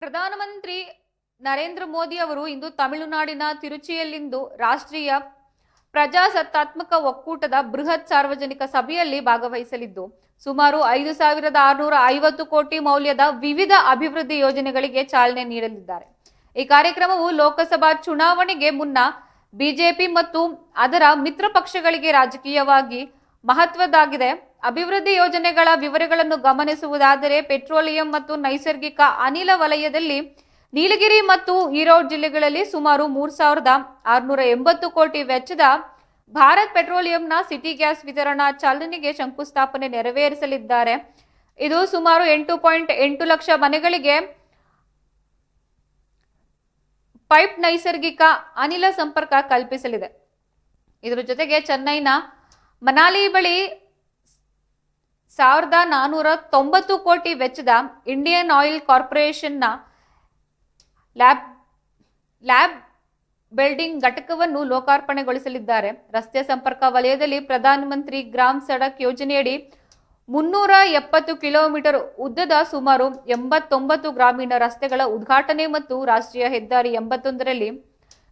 ಪ್ರಧಾನಮಂತ್ರಿ ನರೇಂದ್ರ ಮೋದಿ ಅವರು ಇಂದು ತಮಿಳುನಾಡಿನ ತಿರುಚಿಯಲ್ಲಿಂದು ರಾಷ್ಟ್ರೀಯ ಪ್ರಜಾಸತ್ತಾತ್ಮಕ ಒಕ್ಕೂಟದ ಬೃಹತ್ ಸಾರ್ವಜನಿಕ ಸಭೆಯಲ್ಲಿ ಭಾಗವಹಿಸಲಿದ್ದು ಸುಮಾರು 5,650 ಕೋಟಿ ಮೌಲ್ಯದ ವಿವಿಧ ಅಭಿವೃದ್ಧಿ ಯೋಜನೆಗಳಿಗೆ ಚಾಲನೆ ನೀಡಲಿದ್ದಾರೆ. ಈ ಕಾರ್ಯಕ್ರಮವು ಲೋಕಸಭಾ ಚುನಾವಣೆಗೆ ಮುನ್ನ ಬಿಜೆಪಿ ಮತ್ತು ಅದರ ಮಿತ್ರ ಪಕ್ಷಗಳಿಗೆ ರಾಜಕೀಯವಾಗಿ ಮಹತ್ವದ್ದಾಗಿದೆ. ಅಭಿವೃದ್ಧಿ ಯೋಜನೆಗಳ ವಿವರಗಳನ್ನು ಗಮನಿಸುವುದಾದರೆ ಪೆಟ್ರೋಲಿಯಂ ಮತ್ತು ನೈಸರ್ಗಿಕ ಅನಿಲ ವಲಯದಲ್ಲಿ ನೀಲಗಿರಿ ಮತ್ತು ಈರೋಡ್ ಜಿಲ್ಲೆಗಳಲ್ಲಿ ಸುಮಾರು 3,680 ಕೋಟಿ ವೆಚ್ಚದ ಭಾರತ್ ಪೆಟ್ರೋಲಿಯಂನ ಸಿಟಿ ಗ್ಯಾಸ್ ವಿತರಣಾ ಚಾಲನೆಗೆ ಶಂಕುಸ್ಥಾಪನೆ ನೆರವೇರಿಸಲಿದ್ದಾರೆ. ಇದು ಸುಮಾರು 8.8 ಲಕ್ಷ ಮನೆಗಳಿಗೆ ಪೈಪ್ ನೈಸರ್ಗಿಕ ಅನಿಲ ಸಂಪರ್ಕ ಕಲ್ಪಿಸಲಿದೆ. ಇದರ ಜೊತೆಗೆ ಚೆನ್ನೈನ ಮನಾಲಿ ಬಳಿ 1,490 ಕೋಟಿ ವೆಚ್ಚದ ಇಂಡಿಯನ್ ಆಯಿಲ್ ಕಾರ್ಪೊರೇಷನ್ನ ಲ್ಯಾಬ್ ಬಿಲ್ಡಿಂಗ್ ಘಟಕವನ್ನು ಲೋಕಾರ್ಪಣೆಗೊಳಿಸಲಿದ್ದಾರೆ. ರಸ್ತೆ ಸಂಪರ್ಕ ವಲಯದಲ್ಲಿ ಪ್ರಧಾನಮಂತ್ರಿ ಗ್ರಾಮ್ ಸಡಕ್ ಯೋಜನೆಯಡಿ 370 ಕಿಲೋಮೀಟರ್ ಉದ್ದದ ಸುಮಾರು 89 ಗ್ರಾಮೀಣ ರಸ್ತೆಗಳ ಉದ್ಘಾಟನೆ ಮತ್ತು ರಾಷ್ಟ್ರೀಯ ಹೆದ್ದಾರಿ 81ರಲ್ಲಿ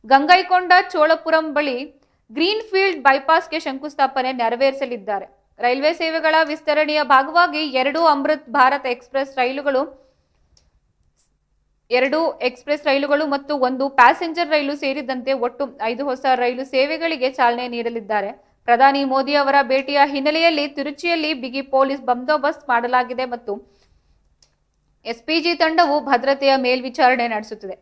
ಗಂಗೈಕೊಂಡ ಚೋಳಪುರಂ ಬಳಿ ಗ್ರೀನ್ ಫೀಲ್ಡ್ ಬೈಪಾಸ್ಗೆ ಶಂಕುಸ್ಥಾಪನೆ ನೆರವೇರಿಸಲಿದ್ದಾರೆ. ರೈಲ್ವೆ ಸೇವೆಗಳ ವಿಸ್ತರಣೆಯ ಭಾಗವಾಗಿ 2 ಅಮೃತ್ ಭಾರತ್ ಎಕ್ಸ್ಪ್ರೆಸ್ ರೈಲುಗಳು ಮತ್ತು 1 ಪ್ಯಾಸೆಂಜರ್ ರೈಲು ಸೇರಿದಂತೆ ಒಟ್ಟು 5 ಹೊಸ ರೈಲು ಸೇವೆಗಳಿಗೆ ಚಾಲನೆ ನೀಡಲಿದ್ದಾರೆ. ಪ್ರಧಾನಿ ಮೋದಿ ಅವರ ಭೇಟಿಯ ಹಿನ್ನೆಲೆಯಲ್ಲಿ ತಿರುಚಿಯಲ್ಲಿ ಬಿಗಿ ಪೊಲೀಸ್ ಬಂದೋಬಸ್ತ್ ಮಾಡಲಾಗಿದೆ ಮತ್ತು ಎಸ್ಪಿಜಿ ತಂಡವು ಭದ್ರತೆಯ ಮೇಲ್ವಿಚಾರಣೆ ನಡೆಸುತ್ತಿದೆ.